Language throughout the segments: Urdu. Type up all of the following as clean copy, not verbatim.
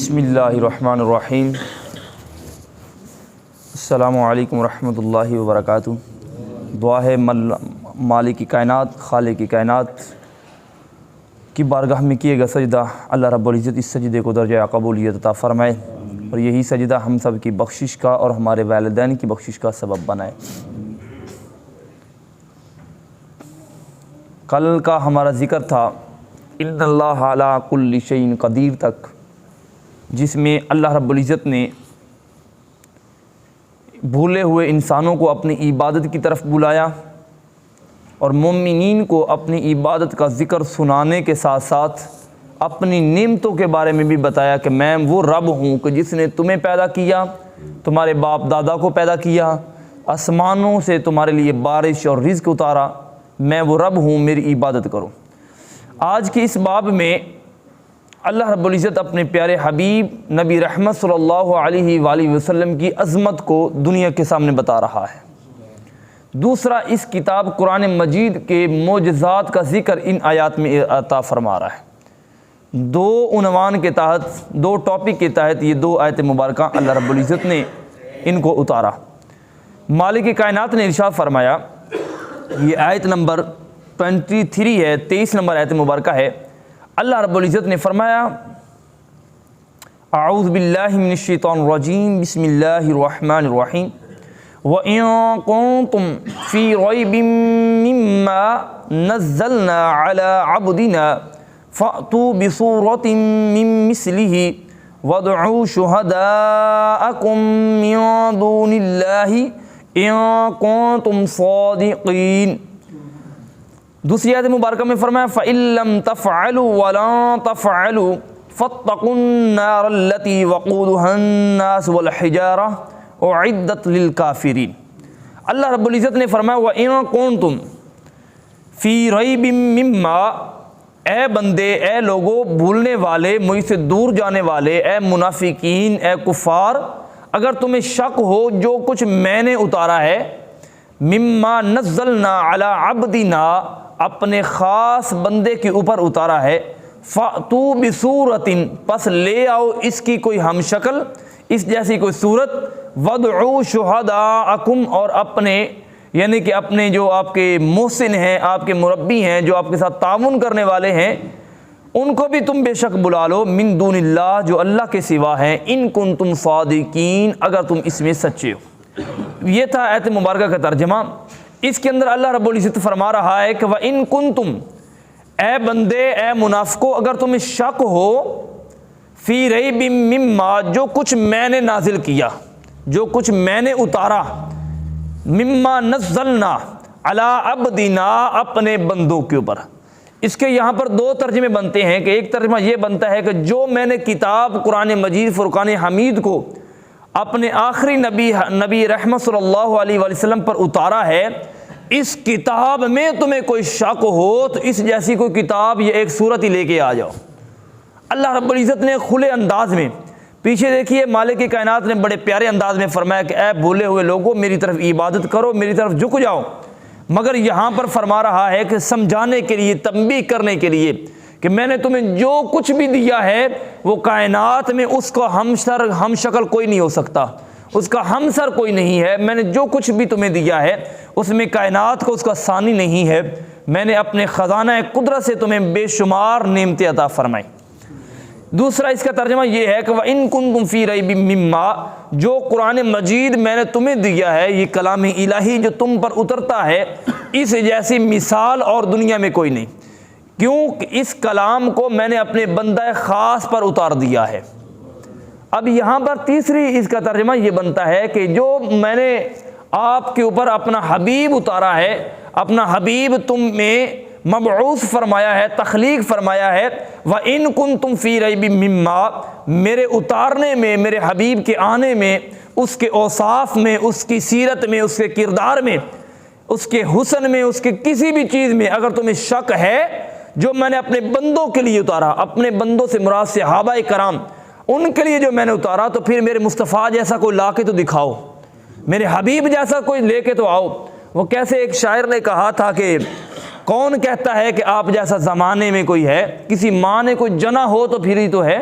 بسم اللہ الرحمن الرحیم۔ السلام علیکم ورحمۃ اللہ وبرکاتہ۔ دعا ہے مالک کائنات خالق کائنات کی بارگاہ میں کیے گا سجدہ اللہ رب العزت اس سجدے کو درجہ قبولیت عطا فرمائے اور یہی سجدہ ہم سب کی بخشش کا اور ہمارے والدین کی بخشش کا سبب بنائے۔ کل کا ہمارا ذکر تھا ان اللہ علی کل شیء قدیر تک، جس میں اللہ رب العزت نے بھولے ہوئے انسانوں کو اپنی عبادت کی طرف بلایا اور مومنین کو اپنی عبادت کا ذکر سنانے کے ساتھ ساتھ اپنی نعمتوں کے بارے میں بھی بتایا کہ میں وہ رب ہوں کہ جس نے تمہیں پیدا کیا، تمہارے باپ دادا کو پیدا کیا، آسمانوں سے تمہارے لیے بارش اور رزق اتارا، میں وہ رب ہوں، میری عبادت کرو۔ آج کی اس باب میں اللہ رب العزت اپنے پیارے حبیب نبی رحمت صلی اللہ علیہ وآلہ وسلم کی عظمت کو دنیا کے سامنے بتا رہا ہے۔ دوسرا، اس کتاب قرآن مجید کے معجزات کا ذکر ان آیات میں عطا فرما رہا ہے۔ دو عنوان کے تحت، دو ٹاپک کے تحت یہ دو آیت مبارکہ اللہ رب العزت نے ان کو اتارا۔ مالک کائنات نے ارشاد فرمایا، یہ آیت نمبر 23 ہے، 23 نمبر آیت مبارکہ ہے۔ اللہ رب العزت نے فرمایا، اعوذ باللہ من الشیطان الرجیم، بسم اللہ الرحمن الرحیم، وَإِن كُنتُمْ فِي رَيْبٍ مِّمَّا نَزَّلْنَا عَلَىٰ عَبْدِنَا فَأْتُوا بِصُورَةٍ مِّن مِّثْلِهِ وَادْعُوا شُهَدَاءَكُم مِّن دُونِ اللَّهِ إِن كُنتُمْ صَادِقِينَ۔ دوسری آیت مبارکہ میں فرمایا، فَإِن لَّمْ تَفْعَلُوا وَلَن تَفْعَلُوا فَاتَّقُوا النَّارَ الَّتِي وَقُودُهَا النَّاسُ وَالْحِجَارَةُ أُعِدَّتْ لِلْكَافِرِينَ۔ اللہ رب العزت نے فرمایا، وَإِن كُنتُمْ فِي رَيْبٍ مِّمَّا، اے بندے، اے لوگو، بھولنے والے، مجھ سے دور جانے والے، اے منافقین، اے کفار، اگر تمہیں شک ہو جو کچھ میں نے اتارا ہے، مما نزلنا علی عبدنا، اپنے خاص بندے کے اوپر اتارا ہے، فَأْتُوا بِصُورَةٍ، پس لے آؤ اس کی کوئی ہم شکل، اس جیسی کوئی صورت، وَادْعُوا شُهَدَاءَكُمْ، اور اپنے یعنی کہ اپنے جو آپ کے محسن ہیں، آپ کے مربی ہیں، جو آپ کے ساتھ تعاون کرنے والے ہیں، ان کو بھی تم بے شک بلا لو، من دون اللہ، جو اللہ کے سوا ہیں، ان کنتم صادقین، اگر تم اس میں سچے ہو۔ یہ تھا آیت مبارکہ کا ترجمہ۔ اس کے اندر اللہ رب العزت فرما رہا ہے کہ وَإِن كُنتُمْ، اے بندے، اے منافقو، اگر تمہیں شک ہو، فی ریب مما، جو کچھ میں نے نازل کیا، جو کچھ میں نے اتارا، مما نزلنا علی عبدنا، اپنے بندوں کے اوپر۔ اس کے یہاں پر دو ترجمے بنتے ہیں کہ ایک ترجمہ یہ بنتا ہے کہ جو میں نے کتاب قرآن مجید فرقان حمید کو اپنے آخری نبی رحمت صلی اللہ علیہ وآلہ وسلم پر اتارا ہے، اس کتاب میں تمہیں کوئی شک ہو تو اس جیسی کوئی کتاب یا ایک صورت ہی لے کے آ جاؤ۔ اللہ رب العزت نے کھلے انداز میں، پیچھے دیکھیے مالک کائنات نے بڑے پیارے انداز میں فرمایا کہ اے بھولے ہوئے لوگوں، میری طرف عبادت کرو، میری طرف جھک جاؤ، مگر یہاں پر فرما رہا ہے کہ سمجھانے کے لیے، تنبیہ کرنے کے لیے کہ میں نے تمہیں جو کچھ بھی دیا ہے وہ کائنات میں اس کا ہم شکل کوئی نہیں ہو سکتا، اس کا ہمسر کوئی نہیں ہے۔ میں نے جو کچھ بھی تمہیں دیا ہے اس میں کائنات کو اس کا ثانی نہیں ہے۔ میں نے اپنے خزانہ قدرت سے تمہیں بے شمار نعمتیں عطا فرمائی۔ دوسرا اس کا ترجمہ یہ ہے کہ وَإِن كُنتُمْ فِي رَيْبٍ مِّمَّا، جو قرآن مجید میں نے تمہیں دیا ہے، یہ کلام الہی جو تم پر اترتا ہے، اس جیسی مثال اور دنیا میں کوئی نہیں، کیوں کہ اس کلام کو میں نے اپنے بندہ خاص پر اتار دیا ہے۔ اب یہاں پر تیسری اس کا ترجمہ یہ بنتا ہے کہ جو میں نے آپ کے اوپر اپنا حبیب اتارا ہے، اپنا حبیب تم میں مبعوث فرمایا ہے، تخلیق فرمایا ہے، وَإِن كُنتُمْ فِي رَيْبٍ مِّمَّا، میرے اتارنے میں، میرے حبیب کے آنے میں، اس کے اوصاف میں، اس کی سیرت میں، اس کے کردار میں، اس کے حسن میں، اس کے کسی بھی چیز میں اگر تمہیں شک ہے، جو میں نے اپنے بندوں کے لیے اتارا، اپنے بندوں سے مراد صحابہ کرام، ان کے لیے جو میں نے اتارا، تو پھر میرے مصطفیٰ جیسا کوئی لا کے تو دکھاؤ، میرے حبیب جیسا کوئی لے کے تو آؤ۔ وہ کیسے ایک شاعر نے کہا تھا کہ کون کہتا ہے کہ آپ جیسا زمانے میں کوئی ہے، کسی ماں نے کوئی جنا ہو تو پھر ہی تو ہے،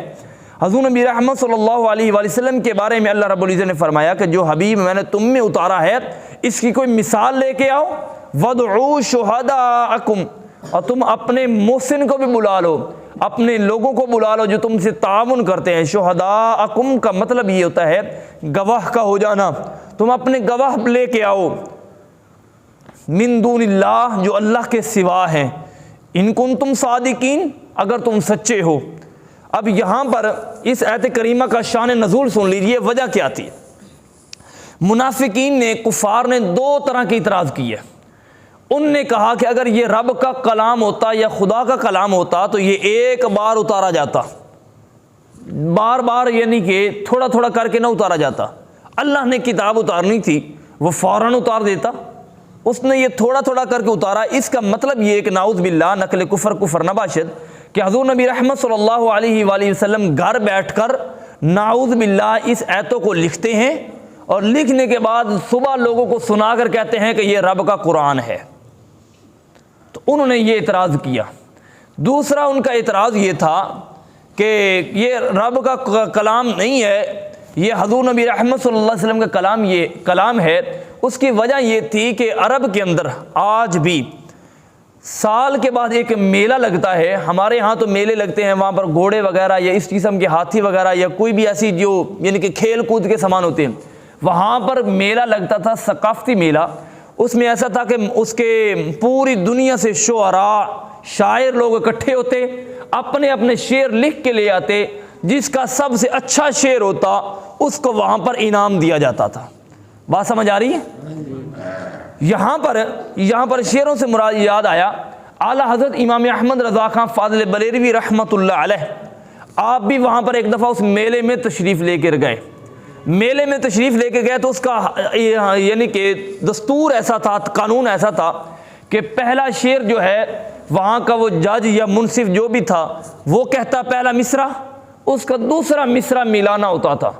حضور نبی رحمت صلی اللہ علیہ وآلہ وسلم کے بارے میں اللہ رب العزت نے فرمایا کہ جو حبیب میں نے تم میں اتارا ہے اس کی کوئی مثال لے کے آؤ، وَادْعُوا شُهَدَاءَكُمْ، اور تم اپنے محسن کو بھی بلا لو، اپنے لوگوں کو بلا لو جو تم سے تعاون کرتے ہیں۔ شہداءکم کا مطلب یہ ہوتا ہے گواہ کا ہو جانا، تم اپنے گواہ لے کے آؤ، من دون اللہ، جو اللہ کے سوا ہیں، ان کنتم صادقین، اگر تم سچے ہو۔ اب یہاں پر اس آیت کریمہ کا شان نزول سن لیجئے، وجہ کیا تھی۔ منافقین نے، کفار نے دو طرح کی اعتراض کی ہے۔ ان نے کہا کہ اگر یہ رب کا کلام ہوتا یا خدا کا کلام ہوتا تو یہ ایک بار اتارا جاتا، بار بار یعنی کہ تھوڑا تھوڑا کر کے نہ اتارا جاتا۔ اللہ نے کتاب اتارنی تھی وہ فوراً اتار دیتا، اس نے یہ تھوڑا تھوڑا کر کے اتارا۔ اس کا مطلب یہ کہ نعوذ باللہ نقل کفر نہ باشد کہ حضور نبی رحمت صلی اللہ علیہ وآلہ وسلم گھر بیٹھ کر نعوذ باللہ اس آیتوں کو لکھتے ہیں اور لکھنے کے بعد صبح لوگوں کو سنا کر کہتے ہیں کہ یہ رب کا قرآن ہے۔ تو انہوں نے یہ اعتراض کیا۔ دوسرا ان کا اعتراض یہ تھا کہ یہ رب کا کلام نہیں ہے، یہ حضور نبی رحمت صلی اللہ علیہ وسلم کا کلام، یہ کلام ہے۔ اس کی وجہ یہ تھی کہ عرب کے اندر آج بھی سال کے بعد ایک میلہ لگتا ہے، ہمارے ہاں تو میلے لگتے ہیں وہاں پر گھوڑے وغیرہ یا اس قسم کے ہاتھی وغیرہ یا کوئی بھی ایسی جو یعنی کہ کھیل کود کے سامان ہوتے ہیں، وہاں پر میلہ لگتا تھا، ثقافتی میلہ۔ اس میں ایسا تھا کہ اس کے پوری دنیا سے شعراء، شاعر لوگ اکٹھے ہوتے، اپنے اپنے شعر لکھ کے لے آتے، جس کا سب سے اچھا شعر ہوتا اس کو وہاں پر انعام دیا جاتا تھا۔ بات سمجھ آ رہی ہے؟ یہاں پر شعروں سے مراد یاد آیا اعلیٰ حضرت امام احمد رضا خان فاضل بریلوی رحمۃ اللہ علیہ، آپ بھی وہاں پر ایک دفعہ اس میلے میں تشریف لے کر گئے۔ میلے میں تشریف لے کے گئے تو اس کا یعنی کہ دستور ایسا تھا، قانون ایسا تھا کہ پہلا شعر جو ہے وہاں کا وہ جج یا منصف جو بھی تھا وہ کہتا پہلا مصرع، اس کا دوسرا مصرع ملانا ہوتا تھا،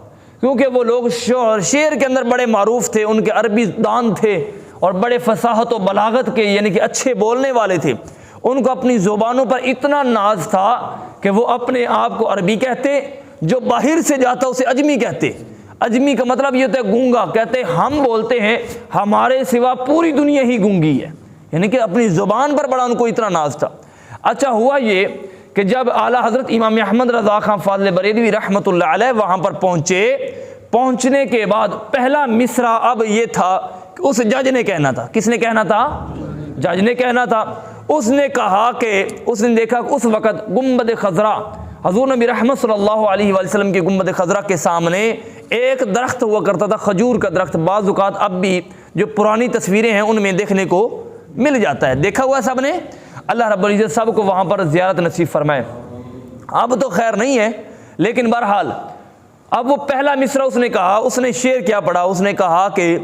کیونکہ وہ لوگ شعر کے اندر بڑے معروف تھے، ان کے عربی دان تھے اور بڑے فصاحت و بلاغت کے یعنی کہ اچھے بولنے والے تھے۔ ان کو اپنی زبانوں پر اتنا ناز تھا کہ وہ اپنے آپ کو عربی کہتے، جو باہر سے جاتا اسے اجمی کہتے۔ اجمی کا مطلب یہ ہوتا ہے گونگا، کہتے ہم بولتے ہیں ہمارے سوا پوری دنیا ہی گونگی ہے، یعنی کہ اپنی زبان پر بڑا ان کو اتنا ناز تھا۔ اچھا ہوا یہ کہ جب اعلیٰ حضرت امام احمد رضا خان فاضل بریلوی رحمۃ اللہ علیہ وہاں پر پہنچنے کے بعد پہلا مصرع اب یہ تھا کہ اس جج نے کہنا تھا۔ کس نے کہنا تھا؟ جج نے کہنا تھا۔ اس نے کہا کہ اس نے دیکھا کہ اس وقت گنبد خضرا، حضور نبی رحمت صلی اللہ علیہ وآلہ وسلم کی گنبد خضرا کے سامنے ایک درخت ہوا کرتا تھا، کھجور کا درخت۔ بعض اوقات اب بھی جو پرانی تصویریں ہیں ان میں دیکھنے کو مل جاتا ہے، دیکھا ہوا سب نے۔ اللہ رب العزت سب کو وہاں پر زیارت نصیب فرمائے۔ اب تو خیر نہیں ہے، لیکن بہرحال اب وہ پہلا مصرع اس نے کہا، اس نے شعر کیا پڑھا، اس نے کہا کہ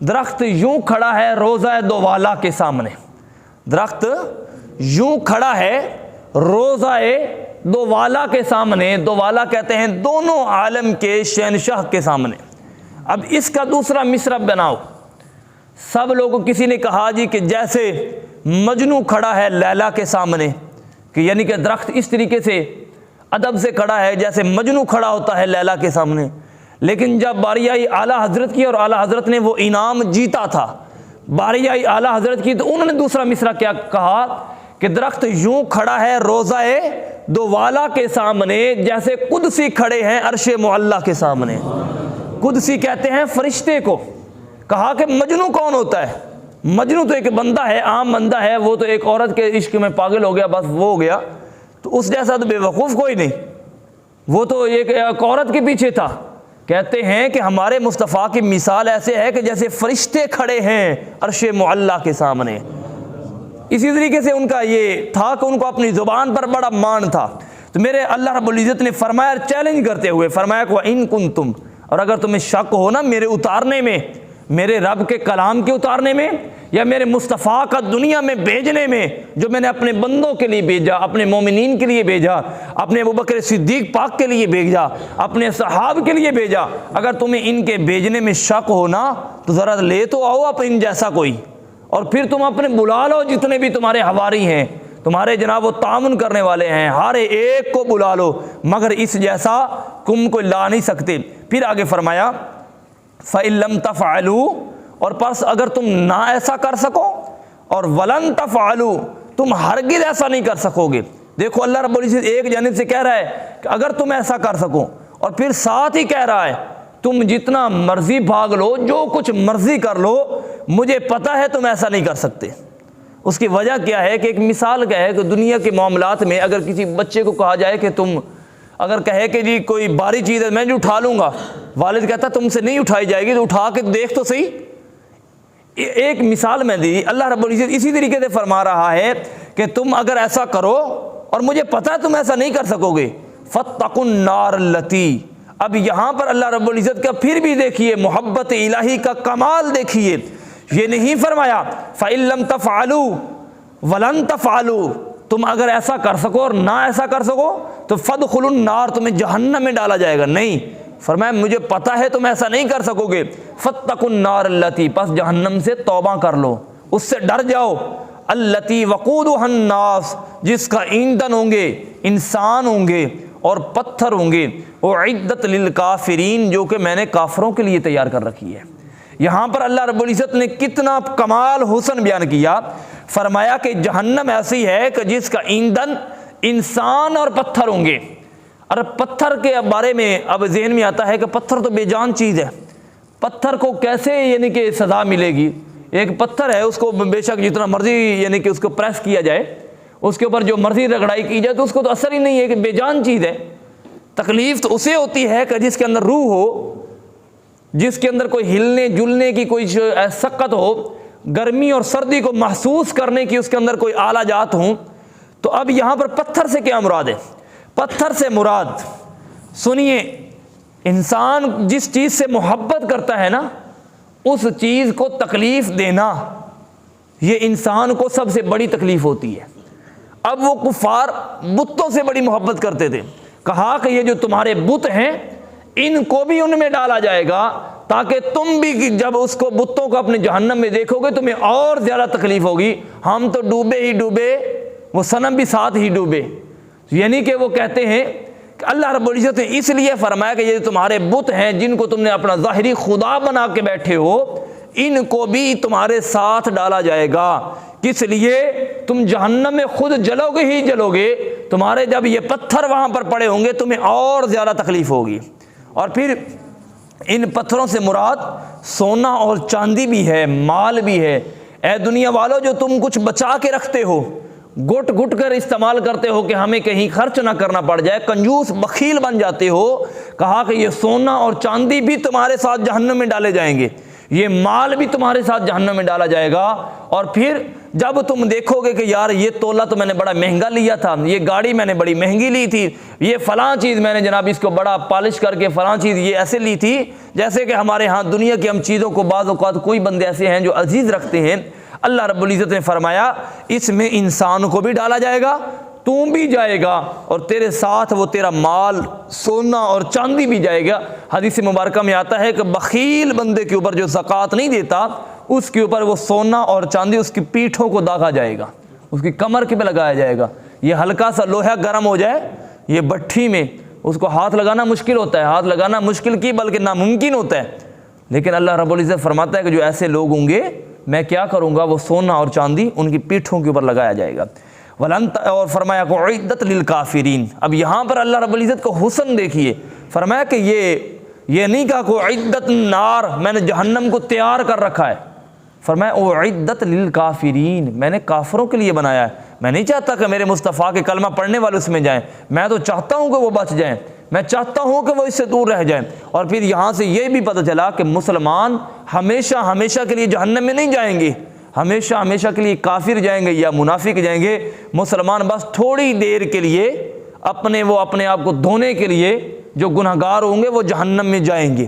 درخت یوں کھڑا ہے روضہ دووالا کے سامنے، درخت یوں کھڑا ہے روضہ دووالا کے سامنے۔ دووالا کہتے ہیں دونوں عالم کے شہنشاہ کے سامنے۔ اب اس کا دوسرا مصرع بناؤ۔ سب لوگوں، کسی نے کہا جی کہ جیسے مجنو کھڑا ہے لیلا کے سامنے، کہ یعنی کہ درخت اس طریقے سے ادب سے کھڑا ہے جیسے مجنو کھڑا ہوتا ہے لیلا کے سامنے۔ لیکن جب باری آئی اعلیٰ حضرت کی اور اعلیٰ حضرت نے وہ انعام جیتا تھا، باری آئی اعلیٰ حضرت کی، تو انہوں نے دوسرا مصرع کیا کہا کہ درخت یوں کھڑا ہے روضہ دووالا کے سامنے جیسے قدسی کھڑے ہیں عرش معلیٰ کے سامنے۔ قدسی کہتے ہیں فرشتے کو۔ کہا کہ مجنو کون ہوتا ہے؟ مجنو تو ایک بندہ ہے، عام بندہ ہے، وہ تو ایک عورت کے عشق میں پاگل ہو گیا، بس وہ ہو گیا، تو اس جیسا تو بے وقوف کوئی نہیں، وہ تو ایک عورت کے پیچھے تھا۔ کہتے ہیں کہ ہمارے مصطفیٰ کی مثال ایسے ہے کہ جیسے فرشتے کھڑے ہیں عرش معلیٰ کے سامنے۔ اسی طریقے سے ان کا یہ تھا کہ ان کو اپنی زبان پر بڑا مان تھا۔ تو میرے اللہ رب العزت نے فرمایا، چیلنج کرتے ہوئے فرمایا کہ وَإِن كُنتُمْ، اور اگر تمہیں شک ہو نا میرے اتارنے میں، میرے رب کے کلام کے اتارنے میں، یا میرے مصطفیٰ کا دنیا میں بھیجنے میں، جو میں نے اپنے بندوں کے لیے بھیجا، اپنے مومنین کے لیے بھیجا، اپنے ابوبکر صدیق پاک کے لیے بھیجا، اپنے صحاب کے لیے بھیجا، اگر تمہیں ان کے بھیجنے میں شک ہو نا تو ذرا لے تو آؤ آپ ان جیسا کوئی، اور پھر تم اپنے بلا لو جتنے بھی تمہارے حواری ہیں، تمہارے جناب وہ تعاون کرنے والے ہیں، ہر ایک کو بلا لو، مگر اس جیسا تم کو لا نہیں سکتے۔ پھر آگے فرمایا فَإِن لَّمْ تَفْعَلُوا، اور پس اگر تم نہ ایسا کر سکو، اور وَلَن تَفْعَلُوا، تم ہرگز ایسا نہیں کر سکو گے۔ دیکھو اللہ رب العزت ایک جانب سے کہہ رہا ہے کہ اگر تم ایسا کر سکو، اور پھر ساتھ ہی کہہ رہا ہے تم جتنا مرضی بھاگ لو، جو کچھ مرضی کر لو، مجھے پتا ہے تم ایسا نہیں کر سکتے۔ اس کی وجہ کیا ہے کہ ایک مثال کیا ہے کہ دنیا کے معاملات میں اگر کسی بچے کو کہا جائے کہ تم اگر کہے کہ جی کوئی بھاری چیز ہے میں جو اٹھا لوں گا، والد کہتا تم سے نہیں اٹھائی جائے گی، تو اٹھا کے دیکھ تو صحیح۔ ایک مثال میں دی، اللہ رب العزت اسی طریقے سے فرما رہا ہے کہ تم اگر ایسا کرو اور مجھے پتا ہے تم ایسا نہیں کر سکو گے، فَاتَّقُوا النَّارَ الَّتِي، اب یہاں پر اللہ رب العزت کا پھر بھی دیکھیے محبت الہی کا کمال دیکھیے، یہ نہیں فرمایا فَإِن لَّمْ تَفْعَلُوا وَلَن تَفْعَلُوا، تم اگر ایسا کر سکو اور نہ ایسا کر سکو تو فَادْخُلُوا النَّارَ، تمہیں جہنم میں ڈالا جائے گا، نہیں، فرمایا مجھے پتا ہے تم ایسا نہیں کر سکو گے، فَاتَّقُوا النَّارَ الَّتِي، پس جہنم سے توبہ کر لو، اس سے ڈر جاؤ، الَّتِي وَقُودُهَا النَّاسُ، جس کا ایندھن ہوں گے انسان ہوں گے اور پتھر ہوں گے، اُعِدَّتْ لِلْكَافِرِينَ، جو کہ میں نے کافروں کے لیے تیار کر رکھی ہے۔ یہاں پر اللہ رب العزت نے کتنا کمال حسن بیان کیا، فرمایا کہ جہنم ایسی ہے کہ جس کا ایندھن انسان اور پتھر ہوں گے۔ اور پتھر کے بارے میں اب ذہن میں آتا ہے کہ پتھر تو بے جان چیز ہے، پتھر کو کیسے یعنی کہ سزا ملے گی؟ ایک پتھر ہے، اس کو بے شک جتنا مرضی یعنی کہ اس کو پریس کیا جائے، اس کے اوپر جو مرضی رگڑائی کی جائے تو اس کو تو اثر ہی نہیں ہے، کہ بے جان چیز ہے۔ تکلیف تو اسے ہوتی ہے کہ جس کے اندر روح ہو، جس کے اندر کوئی ہلنے جلنے کی کوئی سکت ہو، گرمی اور سردی کو محسوس کرنے کی اس کے اندر کوئی آلہ جات ہوں۔ تو اب یہاں پر پتھر سے کیا مراد ہے؟ پتھر سے مراد سنیے، انسان جس چیز سے محبت کرتا ہے نا، اس چیز کو تکلیف دینا، یہ انسان کو سب سے بڑی تکلیف ہوتی ہے۔ اب وہ کفار بتوں سے بڑی محبت کرتے تھے، کہا کہ یہ جو تمہارے بت ہیں ان کو بھی ان میں ڈالا جائے گا، تاکہ تم بھی جب اس کو بتوں کو اپنے جہنم میں دیکھو گے تمہیں اور زیادہ تکلیف ہوگی، ہم تو ڈوبے ہی ڈوبے، وہ صنم بھی ساتھ ہی ڈوبے۔ یعنی کہ وہ کہتے ہیں کہ اللہ رب العزت نے اس لیے فرمایا کہ یہ تمہارے بت ہیں جن کو تم نے اپنا ظاہری خدا بنا کے بیٹھے ہو، ان کو بھی تمہارے ساتھ ڈالا جائے گا۔ کس لیے؟ تم جہنم میں خود جلو گے ہی جلو گے، تمہارے جب یہ پتھر وہاں پر پڑے ہوں گے تمہیں اور زیادہ تکلیف ہوگی۔ اور پھر ان پتھروں سے مراد سونا اور چاندی بھی ہے، مال بھی ہے۔ اے دنیا والو، جو تم کچھ بچا کے رکھتے ہو، گٹ گٹ کر استعمال کرتے ہو کہ ہمیں کہیں خرچ نہ کرنا پڑ جائے، کنجوس بخیل بن جاتے ہو، کہا کہ یہ سونا اور چاندی بھی تمہارے ساتھ جہنم میں ڈالے جائیں گے، یہ مال بھی تمہارے ساتھ جہنم میں ڈالا جائے گا۔ اور پھر جب تم دیکھو گے کہ یار یہ تولہ تو میں نے بڑا مہنگا لیا تھا، یہ گاڑی میں نے بڑی مہنگی لی تھی، یہ فلاں چیز میں نے جناب اس کو بڑا پالش کر کے فلاں چیز یہ ایسے لی تھی، جیسے کہ ہمارے ہاں دنیا کی ہم چیزوں کو بعض اوقات کوئی بندے ایسے ہیں جو عزیز رکھتے ہیں، اللہ رب العزت نے فرمایا اس میں انسان کو بھی ڈالا جائے گا، تم بھی جائے گا، اور تیرے ساتھ وہ تیرا مال سونا اور چاندی بھی جائے گا۔ حدیث مبارکہ میں آتا ہے کہ بخیل بندے کے اوپر جو زکوٰۃ نہیں دیتا، اس کے اوپر وہ سونا اور چاندی اس کی پیٹھوں کو داغا جائے گا، اس کی کمر کے پہ لگایا جائے گا۔ یہ ہلکا سا لوہا گرم ہو جائے یہ بٹھی میں، اس کو ہاتھ لگانا مشکل ہوتا ہے، ہاتھ لگانا مشکل کی بلکہ ناممکن ہوتا ہے، لیکن اللہ رب العزت فرماتا ہے کہ جو ایسے لوگ ہوں گے میں کیا کروں گا، وہ سونا اور چاندی ان کی پیٹھوں کے اوپر لگایا جائے گا۔ اور فرمایا کہ اعدت للکافرین، اب یہاں پر اللہ رب العزت کو حسن دیکھیے، فرمایا کہ یہ نہیں کہا کہ اعدت النار، میں نے جہنم کو تیار کر رکھا ہے، فرمایا اعدت للکافرین، میں نے کافروں کے لیے بنایا ہے۔ میں نہیں چاہتا کہ میرے مصطفیٰ کے کلمہ پڑھنے والے اس میں جائیں، میں تو چاہتا ہوں کہ وہ بچ جائیں، میں چاہتا ہوں کہ وہ اس سے دور رہ جائیں۔ اور پھر یہاں سے یہ بھی پتہ چلا کہ مسلمان ہمیشہ ہمیشہ کے لیے جہنم میں نہیں جائیں گے، ہمیشہ ہمیشہ کے لیے کافر جائیں گے یا منافق جائیں گے، مسلمان بس تھوڑی دیر کے لیے اپنے آپ کو دھونے کے لیے جو گنہگار ہوں گے وہ جہنم میں جائیں گے۔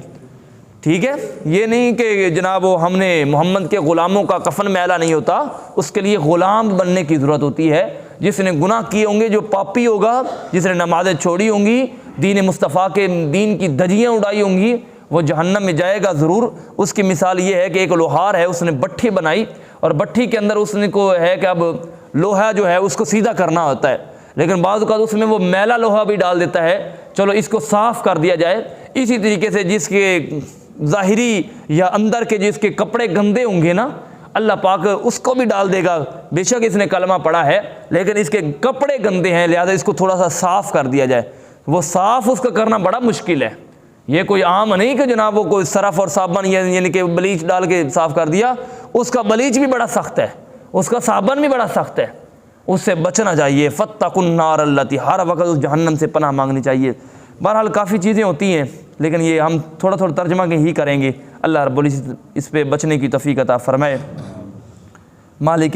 ٹھیک ہے، یہ نہیں کہ جناب ہم نے محمد کے غلاموں کا کفن میلا نہیں ہوتا، اس کے لیے غلام بننے کی ضرورت ہوتی ہے۔ جس نے گناہ کیے ہوں گے، جو پاپی ہوگا، جس نے نمازیں چھوڑی ہوں گی، دین مصطفیٰ کے دین کی دھجیاں اڑائی ہوں گی، وہ جہنم میں جائے گا ضرور۔ اس کی مثال یہ ہے کہ ایک لوہار ہے، اس نے بٹھی بنائی اور بٹھی کے اندر اس نے کو ہے کہ اب لوہا جو ہے اس کو سیدھا کرنا ہوتا ہے، لیکن بعض اوقات اس میں وہ میلا لوہا بھی ڈال دیتا ہے، چلو اس کو صاف کر دیا جائے۔ اسی طریقے سے جس کے ظاہری یا اندر کے جس کے کپڑے گندے ہوں گے نا، اللہ پاک اس کو بھی ڈال دے گا، بے شک اس نے کلمہ پڑھا ہے لیکن اس کے کپڑے گندے ہیں، لہذا اس کو تھوڑا سا صاف کر دیا جائے۔ وہ صاف اس کا کرنا بڑا مشکل ہے، یہ کوئی عام نہیں کہ جناب وہ کوئی سرف اور صابن یعنی کہ بلیچ ڈال کے صاف کر دیا، اس کا بلیچ بھی بڑا سخت ہے، اس کا صابن بھی بڑا سخت ہے، اس سے بچنا چاہیے۔ فاتقوا النار التی، ہر وقت اس جہنم سے پناہ مانگنی چاہیے۔ بہرحال کافی چیزیں ہوتی ہیں لیکن یہ ہم تھوڑا تھوڑا ترجمہ کے ہی کریں گے۔ اللہ رب العزت اس پہ بچنے کی توفیق عطا فرمائے۔ مالک